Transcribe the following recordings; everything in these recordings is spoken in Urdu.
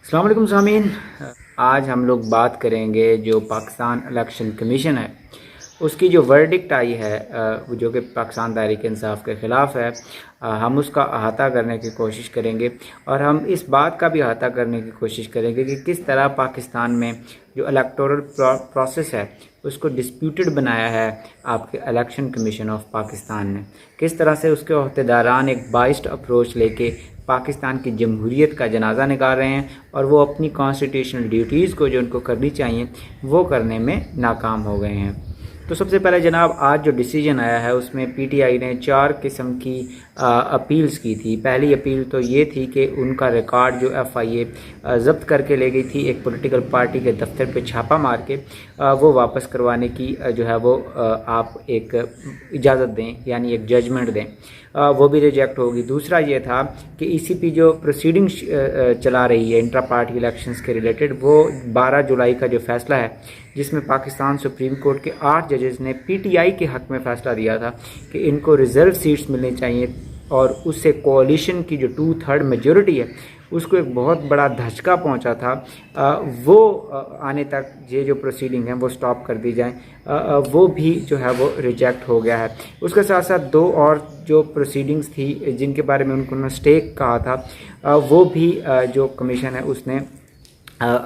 السلام علیکم سامعین، آج ہم لوگ بات کریں گے جو پاکستان الیکشن کمیشن ہے اس کی جو ورڈکٹ آئی ہے جو کہ پاکستان تحریک انصاف کے خلاف ہے، ہم اس کا احاطہ کرنے کی کوشش کریں گے اور ہم اس بات کا بھی احاطہ کرنے کی کوشش کریں گے کہ کس طرح پاکستان میں جو الیکٹورل پروسیس ہے اس کو ڈسپیوٹڈ بنایا ہے آپ کے الیکشن کمیشن آف پاکستان نے، کس طرح سے اس کے عہدیداران ایک بائسڈ اپروچ لے کے پاکستان کی جمہوریت کا جنازہ نکال رہے ہیں اور وہ اپنی کانسٹیٹیوشنل ڈیوٹیز کو جو ان کو کرنی چاہیے وہ کرنے میں ناکام ہو گئے ہیں۔ تو سب سے پہلے جناب آج جو ڈیسیجن آیا ہے اس میں پی ٹی آئی نے 4 قسم کی اپیلز کی تھی۔ پہلی اپیل تو یہ تھی کہ ان کا ریکارڈ جو ایف آئی اے ضبط کر کے لے گئی تھی ایک پولیٹیکل پارٹی کے دفتر پہ چھاپہ مار کے، وہ واپس کروانے کی جو ہے وہ آپ ایک اجازت دیں، یعنی ایک ججمنٹ دیں، وہ بھی ریجیکٹ ہوگی۔ دوسرا یہ تھا کہ ای سی پی جو پروسیڈنگ چلا رہی ہے انٹرا پارٹی الیکشنز کے ریلیٹڈ، وہ 12 جولائی کا جو فیصلہ ہے جس میں پاکستان سپریم کورٹ کے 8 ججز نے پی ٹی آئی کے حق میں فیصلہ دیا تھا کہ ان کو ریزرو سیٹس ملنی چاہیے، اور اس سے کوalition کی جو 2/3 میجورٹی ہے اس کو ایک بہت بڑا دھچکا پہنچا تھا، وہ آنے تک یہ جو پروسیڈنگ ہیں وہ سٹاپ کر دی جائیں، وہ بھی جو ہے وہ ریجیکٹ ہو گیا ہے۔ اس کے ساتھ ساتھ 2 اور جو پروسیڈنگز تھی جن کے بارے میں ان کو اسٹیک کہا تھا، وہ بھی جو کمیشن ہے اس نے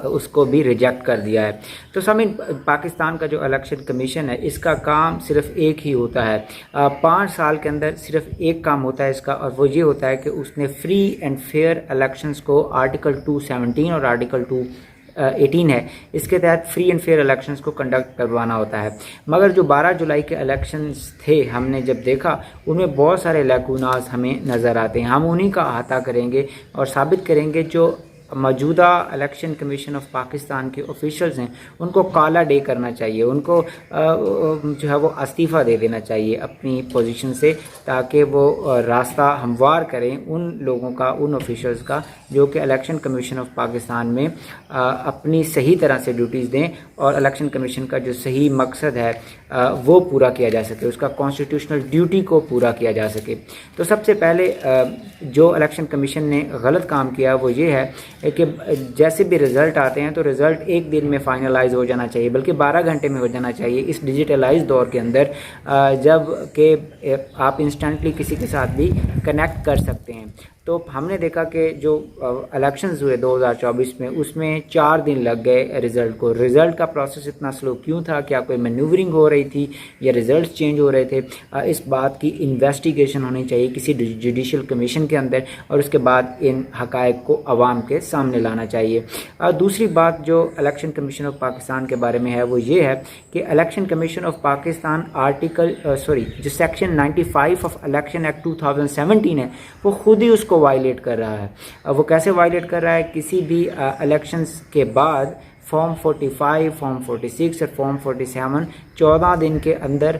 اس کو بھی ریجیکٹ کر دیا ہے۔ تو سامعین، پاکستان کا جو الیکشن کمیشن ہے اس کا کام صرف ایک ہی ہوتا ہے، 5 سال کے اندر صرف ایک کام ہوتا ہے اس کا، اور وہ یہ ہوتا ہے کہ اس نے فری اینڈ فیئر الیکشنز کو آرٹیکل 217 اور آرٹیکل 218 ہے، اس کے تحت فری اینڈ فیئر الیکشنز کو کنڈکٹ کروانا ہوتا ہے۔ مگر جو 12 جولائی کے الیکشنز تھے، ہم نے جب دیکھا ان میں بہت سارے لیکوناز ہمیں نظر آتے ہیں۔ ہم انہی کا احاطہ کریں گے اور ثابت کریں گے جو موجودہ الیکشن کمیشن آف پاکستان کے آفیشلز ہیں ان کو کالا ڈے کرنا چاہیے، ان کو جو ہے وہ استعفیٰ دے دینا چاہیے اپنی پوزیشن سے، تاکہ وہ راستہ ہموار کریں ان لوگوں کا، ان آفیشلز کا جو کہ الیکشن کمیشن آف پاکستان میں اپنی صحیح طرح سے ڈیوٹیز دیں اور الیکشن کمیشن کا جو صحیح مقصد ہے وہ پورا کیا جا سکے، اس کا کانسٹیٹیوشنل ڈیوٹی کو پورا کیا جا سکے۔ تو سب سے پہلے جو الیکشن کمیشن نے غلط کام کیا وہ یہ ہے کہ جیسے بھی رزلٹ آتے ہیں تو رزلٹ ایک دن میں فائنلائز ہو جانا چاہیے، بلکہ 12 گھنٹے میں ہو جانا چاہیے اس ڈیجیٹلائز دور کے اندر، جب کہ آپ انسٹنٹلی کسی کے ساتھ بھی کنیکٹ کر سکتے ہیں۔ تو ہم نے دیکھا کہ جو الیکشنز ہوئے 2024 میں اس میں 4 دن لگ گئے رزلٹ کو۔ رزلٹ کا پروسیس اتنا سلو کیوں تھا؟ کیا کوئی مینیورنگ ہو رہی تھی یا رزلٹس چینج ہو رہے تھے؟ اس بات کی انویسٹیگیشن ہونی چاہیے کسی جوڈیشل کمیشن کے اندر، اور اس کے بعد ان حقائق کو عوام کے سامنے لانا چاہیے۔ دوسری بات جو الیکشن کمیشن آف پاکستان کے بارے میں ہے وہ یہ ہے کہ الیکشن کمیشن آف پاکستان جو سیکشن 95 آف الیکشن ایکٹ 2017 ہے وہ خود ہی اس کو وائلیٹ کر رہا ہے۔ وہ کیسے وائلیٹ کر رہا ہے؟ کسی بھی الیکشنز کے بعد فارم 45، فارم 46 اور فارم 47 14 دن کے اندر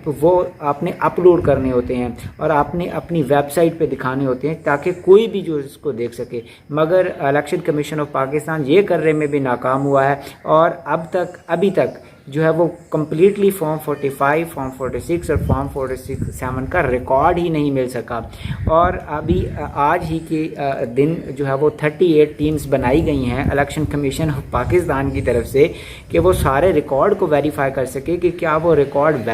وہ آپ نے اپلوڈ کرنے ہوتے ہیں اور آپ نے اپنی ویب سائٹ پہ دکھانے ہوتے ہیں تاکہ کوئی بھی جو اس کو دیکھ سکے، مگر الیکشن کمیشن آف پاکستان یہ کرنے میں بھی ناکام ہوا ہے، اور ابھی تک جو ہے وہ کمپلیٹلی فارم 45، فارم 46 اور فارم 47 کا ریکارڈ ہی نہیں مل سکا، اور ابھی آج ہی کے دن جو ہے وہ 38 ٹیمز بنائی گئی ہیں الیکشن کمیشن آف پاکستان کی طرف سے کہ وہ سارے ریکارڈ کو ویریفائی کر سکے کہ کیا وہ ریکارڈ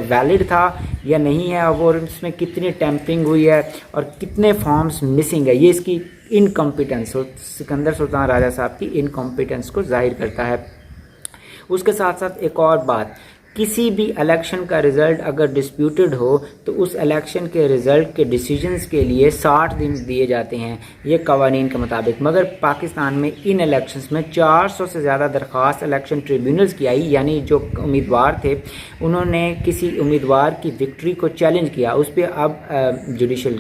ویلڈ تھا یا نہیں ہے، اور اس میں کتنی ٹیمپرنگ ہوئی ہے اور کتنے فارمز مسنگ ہے۔ یہ اس کی انکمپیٹنس، سکندر سلطان راجہ صاحب کی انکمپیٹنس کو ظاہر کرتا ہے۔ اس کے ساتھ ساتھ ایک اور بات، کسی بھی الیکشن کا رزلٹ اگر ڈسپیوٹڈ ہو تو اس الیکشن کے رزلٹ کے ڈیسیجنز کے لیے 60 دن دیے جاتے ہیں یہ قوانین کے مطابق، مگر پاکستان میں ان الیکشنز میں 400 سے زیادہ درخواست الیکشن ٹریبیونلز کی آئی، یعنی جو امیدوار تھے انہوں نے کسی امیدوار کی وکٹری کو چیلنج کیا، اس پہ اب جوڈیشل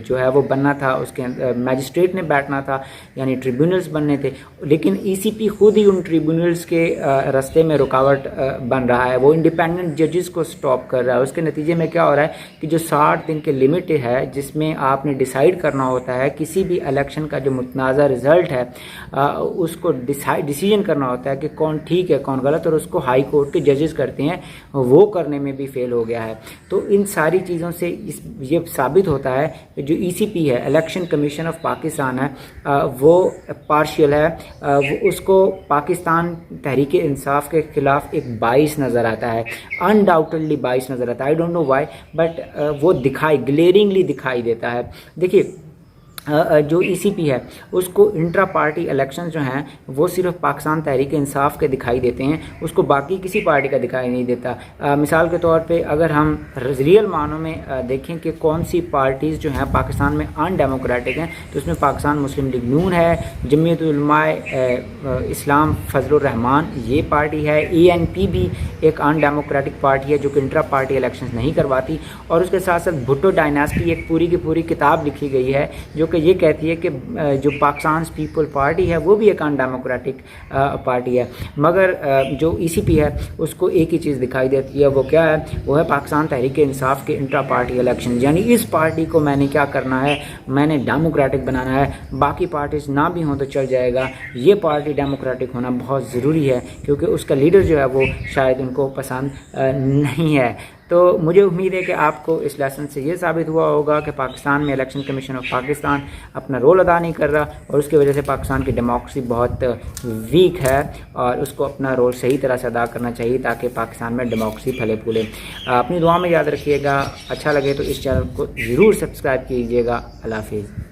جو ہے وہ بننا تھا، اس کے میجسٹریٹ نے بیٹھنا تھا، یعنی ٹریبیونلز بننے تھے، لیکن ای سی پی خود ہی ان ٹریبیونلز کے راستے میں رکاوٹ بن رہا ہے ہے, وہ انڈیپینڈنٹ ججز کو سٹاپ کر رہا ہے. اس کے نتیجے میں کیا ہو رہا ہے کہ جو 60 دن کے لمٹ ہے جس میں آپ نے ڈیسائیڈ کرنا ہوتا ہے کسی بھی الیکشن کا جو متنازع رزلٹ ہے اس کو ڈیسیجن کرنا ہوتا ہے کہ کون ٹھیک ہے کون غلط, اور اس کو ہائی کورٹ کے ججز کرتے ہیں, وہ کرنے میں بھی فیل ہو گیا ہے. تو ان ساری چیزوں سے یہ ثابت ہوتا ہے کہ جو ای سی پی ہے, الیکشن کمیشن آف پاکستان ہے, وہ پارشل ہے, اس کو پاکستان تحریک انصاف کے خلاف ایک باعث نظر آتا ہے, انڈاؤٹڈلی باعث نظر آتا ہے. I don't know why, but وہ گلیئرنگلی دکھائی دیتا ہے. دیکھیے جو ای سی پی ہے اس کو انٹرا پارٹی الیکشن جو ہیں وہ صرف پاکستان تحریک انصاف کے دکھائی دیتے ہیں, اس کو باقی کسی پارٹی کا دکھائی نہیں دیتا. مثال کے طور پہ اگر ہم ریئل معنوں میں دیکھیں کہ کون سی پارٹیز جو ہیں پاکستان میں ان ڈیموکریٹک ہیں, تو اس میں پاکستان مسلم لیگ نون ہے, جمعیت العلماء اسلام فضل الرحمان یہ پارٹی ہے, ای این پی بھی ایک ان ڈیموکریٹک پارٹی ہے جو کہ انٹرا پارٹی الیکشنز نہیں کرواتی, اور اس کے ساتھ ساتھ بھٹو ڈائناسٹی ایک پوری کی پوری کتاب لکھی گئی ہے جو کہ یہ کہتی ہے کہ جو پاکستان پیپل پارٹی ہے وہ بھی ایک ان ڈیموکریٹک پارٹی ہے. مگر جو ای سی پی ہے اس کو ایک ہی چیز دکھائی دیتی ہے, وہ کیا ہے, وہ ہے پاکستان تحریک انصاف کے انٹرا پارٹی الیکشن. یعنی اس پارٹی کو میں نے کیا کرنا ہے, میں نے ڈیموکریٹک بنانا ہے, باقی پارٹیز نہ بھی ہوں تو چل جائے گا, یہ پارٹی ڈیموکریٹک ہونا بہت ضروری ہے کیونکہ اس کا لیڈر جو ہے وہ شاید ان کو پسند نہیں ہے. تو مجھے امید ہے کہ آپ کو اس لیسن سے یہ ثابت ہوا ہوگا کہ پاکستان میں الیکشن کمیشن آف پاکستان اپنا رول ادا نہیں کر رہا, اور اس کی وجہ سے پاکستان کی ڈیموکریسی بہت ویک ہے, اور اس کو اپنا رول صحیح طرح سے ادا کرنا چاہیے تاکہ پاکستان میں ڈیموکریسی پھلے پھولے. اپنی دعا میں یاد رکھیے گا, اچھا لگے تو اس چینل کو ضرور سبسکرائب کیجیے گا. اللہ حافظ.